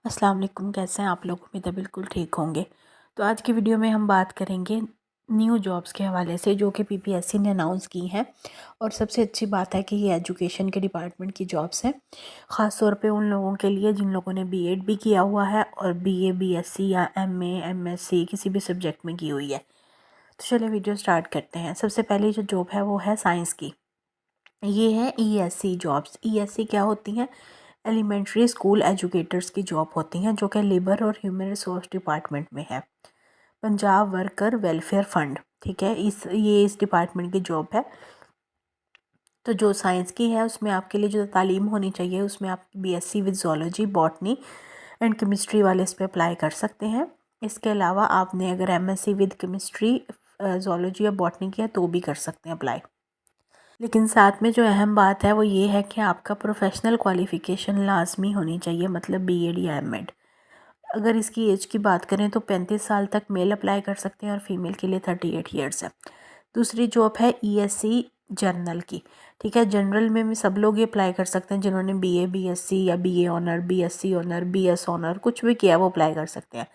अस्सलाम वालेकुम। कैसे हैं आप लोग? उम्मीद है बिल्कुल ठीक होंगे। तो आज की वीडियो में हम बात करेंगे न्यू जॉब्स के हवाले से जो कि पीपीएससी ने अनाउंस की हैं। और सबसे अच्छी बात है कि ये एजुकेशन के डिपार्टमेंट की जॉब्स हैं, ख़ास तौर पे उन लोगों के लिए जिन लोगों ने बीएड भी किया हुआ है और बीए बीएससी या एमए एमएससी किसी भी सब्जेक्ट में की हुई है। तो चलिए वीडियो स्टार्ट करते हैं। सबसे पहली जो जॉब है वो है साइंस की। ये है ईएससी जॉब्स। ईएससी क्या होती हैं? एलिमेंट्री स्कूल एजुकेटर्स की जॉब होती हैं जो कि लेबर और ह्यूमन रिसोर्स डिपार्टमेंट में है। पंजाब वर्कर वेलफेयर फंड, ठीक है, इस डिपार्टमेंट की जॉब है। तो जो साइंस की है उसमें आपके लिए जो तालीम होनी चाहिए उसमें आप BSc with zoology botany and chemistry वाले इस पर अप्लाई कर सकते हैं। इसके अलावा आपने अगर एमएससी विद केमिस्ट्री जोलॉजी या बॉटनी किया तो भी कर सकते हैं अप्लाई। लेकिन साथ में जो अहम बात है वो ये है कि आपका प्रोफेशनल क्वालिफ़िकेशन लाजमी होनी चाहिए, मतलब बीएड या एमएड। अगर इसकी एज की बात करें तो 35 साल तक मेल अप्लाई कर सकते हैं और फीमेल के लिए 38 ईयर्स है। दूसरी जॉब है ईएससी जर्नल की, ठीक है। जनरल में भी सब लोग ये अप्लाई कर सकते हैं जिन्होंने बीए बीएससी या BA honour BSc honour BS honour कुछ भी किया वो अप्लाई कर सकते हैं,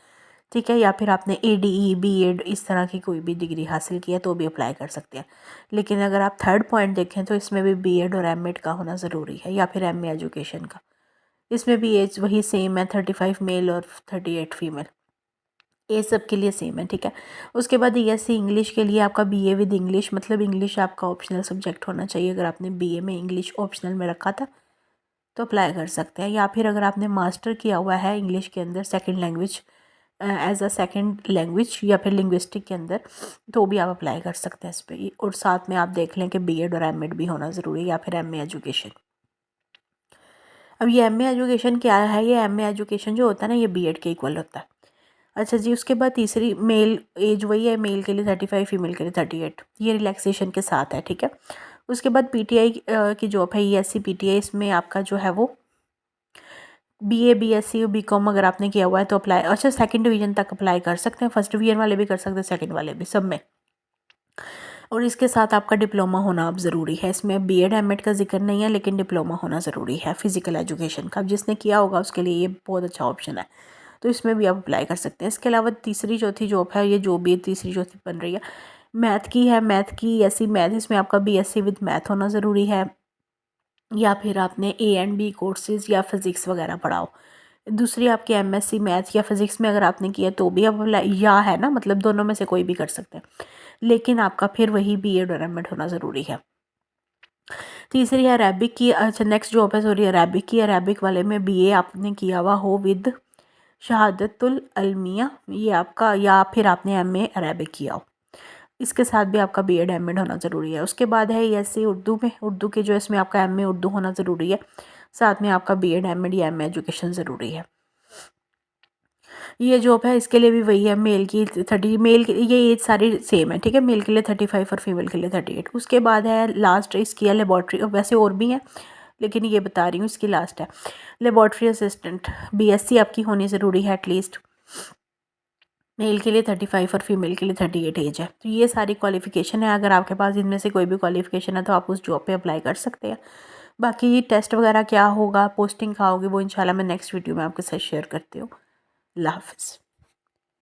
ठीक है। या फिर आपने एडीई बीएड इस तरह की कोई भी डिग्री हासिल की है तो भी अप्लाई कर सकते हैं। लेकिन अगर आप थर्ड पॉइंट देखें तो इसमें भी बीएड और एमएड का होना ज़रूरी है या फिर एमए एजुकेशन का। इसमें भी एज वही सेम है, 35 मेल और 38 फीमेल। ये सब के लिए सेम है, ठीक है। उसके बाद ईएससी इंग्लिश के लिए आपका बीए विद इंग्लिश, मतलब इंग्लिश आपका ऑप्शनल सब्जेक्ट होना चाहिए। अगर आपने बीए में इंग्लिश ऑप्शनल में रखा था तो अप्लाई कर सकते हैं। या फिर अगर आपने मास्टर किया हुआ है इंग्लिश के अंदर second language as a second language या फिर लिंग्विस्टिक के अंदर तो भी आप अप्लाई कर सकते हैं इस पर। और साथ में आप देख लें कि बीएड और एमएड भी होना ज़रूरी है या फिर एमए एजुकेशन। अब ये एमए एजुकेशन क्या है? ये एमए एजुकेशन जो होता है ना ये बीएड के इक्वल होता है। अच्छा जी, उसके बाद तीसरी मेल एज वही है, मेल के लिए 35 फीमेल के लिए 38, ये रिलैक्सेशन के साथ है, ठीक है। उसके बाद पीटीआई की जॉब है ईएससी पीटीआई। इसमें आपका जो है वो बीए बीएससी और बीकॉम अगर आपने किया हुआ है तो अप्लाई, अच्छा सेकंड डिवीजन तक अप्लाई कर सकते हैं। फर्स्ट डिवीजन वाले भी कर सकते हैं, सेकंड वाले भी, सब में। और इसके साथ आपका डिप्लोमा होना अब ज़रूरी है। इसमें बीएड एमएड का जिक्र नहीं है लेकिन डिप्लोमा होना ज़रूरी है फिजिकल एजुकेशन का। अब जिसने किया होगा उसके लिए ये बहुत अच्छा ऑप्शन है, तो इसमें भी आप अप्लाई कर सकते हैं। इसके अलावा तीसरी चौथी जॉब है, ये जो भी तीसरी चौथी बन रही है मैथ की है। मैथ की ऐसी मैथ, इसमें आपका बीएससी विद मैथ होना ज़रूरी है या फिर आपने ए एंड बी कोर्सेज़ या फिज़िक्स वगैरह पढ़ाओ। दूसरी आपकी एमएससी मैथ या फिज़िक्स में अगर आपने किया तो भी आप या है ना, मतलब दोनों में से कोई भी कर सकते हैं, लेकिन आपका फिर वही बीएड और एमएड होना ज़रूरी है। तीसरी है अरेबिक की। अच्छा नेक्स्ट जॉब है सॉरी अरेबिक की। अरेबिक वाले में बीए आपने किया हुआ हो विद शहादतुल अलमिया, ये आपका, या फिर आपने एमए अरेबिक किया हो, इसके साथ भी आपका बीएड एमएड होना ज़रूरी है। उसके बाद है ईएससी उर्दू में, उर्दू के जो इसमें आपका एमए उर्दू होना ज़रूरी है, साथ में आपका बीएड एमएड या एमए एजुकेशन ज़रूरी है। ये जॉब है इसके लिए भी वही है, मेल की 30, मेल की ये एज सारी सेम है, ठीक है। मेल के लिए 35 और फीमेल के लिए 38। उसके बाद है लास्ट इसकी है लेबॉर्ट्री, वैसे और भी हैं लेकिन ये बता रही हूँ इसकी लास्ट है लेबॉर्ट्री असिस्टेंट। बीएससी आपकी होनी ज़रूरी है एटलीस्ट, मेल के लिए 35 और फीमेल के लिए 38 एज है। तो ये सारी क्वालिफ़िकेशन है। अगर आपके पास इनमें से कोई भी क्वालिफ़िकेशन है तो आप उस जॉब पे अप्लाई कर सकते हैं। बाकी टेस्ट वगैरह क्या होगा, पोस्टिंग कहाँ होगी, वो इंशाल्लाह मैं नेक्स्ट वीडियो में आपके साथ शेयर करती हूँ। अल्लाह हाफ़िज़।